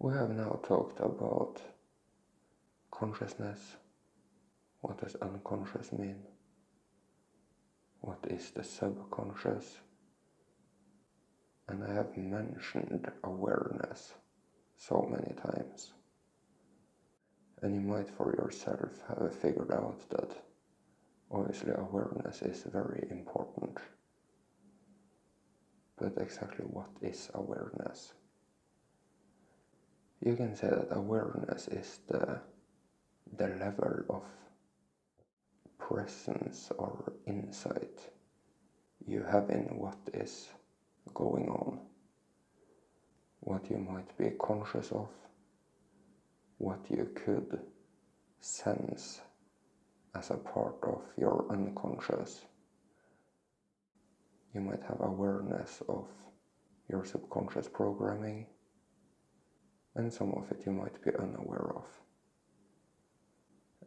We have now talked about consciousness. What does unconscious mean? What is the subconscious? And I have mentioned awareness so many times. And you might for yourself have figured out that obviously awareness is very important. But exactly what is awareness? You can say that awareness is the level of presence or insight you have in what is going on, what you might be conscious of, what you could sense as a part of your unconscious. You might have awareness of your subconscious programming, and some of it you might be unaware of.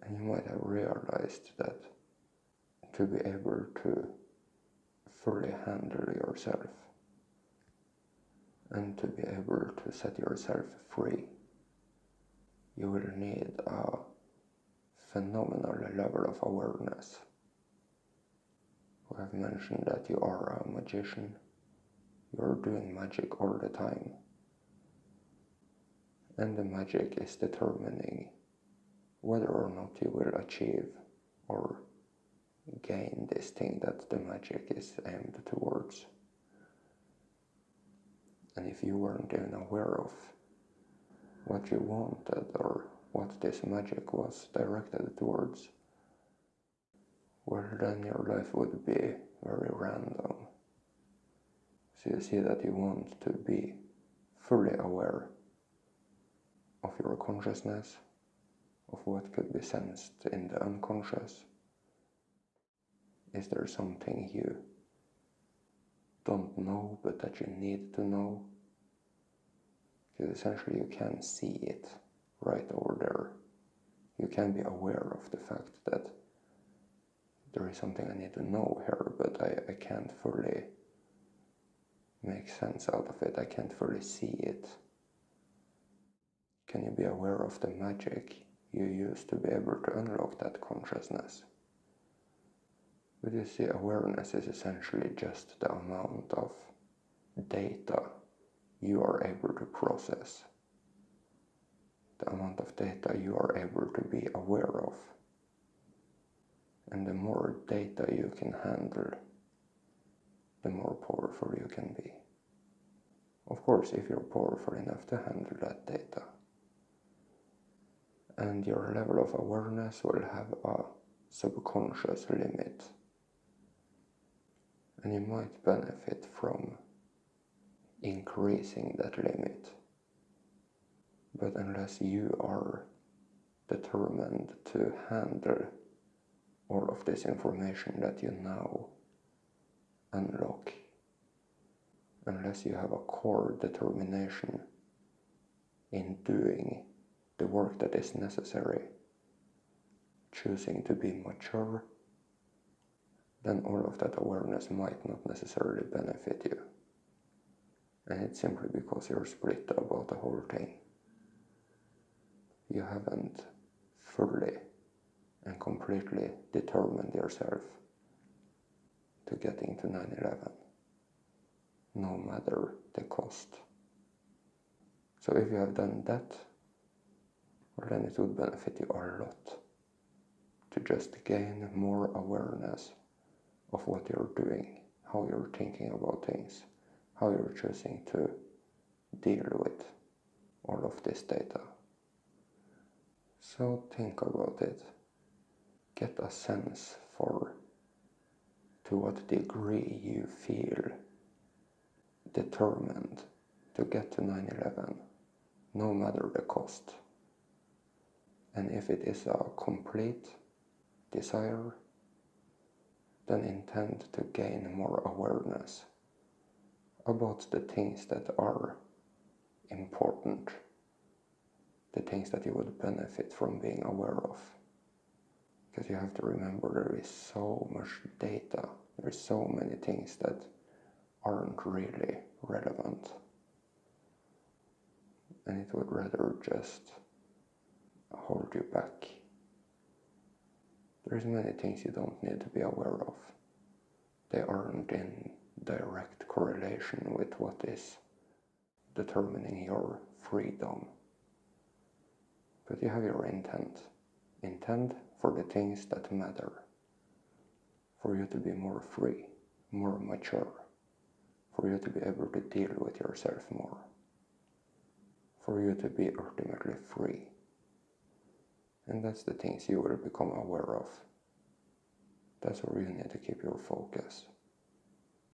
And you might have realized that to be able to fully handle yourself and to be able to set yourself free, you will need a phenomenal level of awareness. We have mentioned that you are a magician. You're doing magic all the time. And the magic is determining whether or not you will achieve or gain this thing that the magic is aimed towards. And if you weren't even aware of what you wanted or what this magic was directed towards, well, then your life would be very random. So you see that you want to be fully aware of your consciousness, of what could be sensed in the unconscious. Is there something you don't know but that you need to know? Because essentially you can see it right over there. You can be aware of the fact that there is something I need to know here, but I can't fully make sense out of it. I can't fully see it. Can you be aware of the magic you use to be able to unlock that consciousness? But you see, awareness is essentially just the amount of data you are able to process, the amount of data you are able to be aware of. And the more data you can handle, the more powerful you can be. Of course, if you're powerful enough to handle that data. And your level of awareness will have a subconscious limit. And you might benefit from increasing that limit. But unless you are determined to handle all of this information that you now unlock, unless you have a core determination in doing the work that is necessary, choosing to be mature, then all of that awareness might not necessarily benefit you. And it's simply because you're split about the whole thing. You haven't fully and completely determined yourself to getting to 9/11, no matter the cost. So if you have done that, well, then it would benefit you a lot to just gain more awareness of what you're doing, how you're thinking about things, how you're choosing to deal with all of this data. So think about it. Get a sense for to what degree you feel determined to get to 9/11, no matter the cost. And if it is a complete desire, then intend to gain more awareness about the things that are important, the things that you would benefit from being aware of. Because you have to remember there is so much data, there's so many things that aren't really relevant. and it would rather just hold you back. There's many things you don't need to be aware of. They aren't in direct correlation with what is determining your freedom. But you have your intent. Intent for the things that matter. For you to be more free, more mature. For you to be able to deal with yourself more. For you to be ultimately free. And that's the things you will become aware of. That's where you need to keep your focus.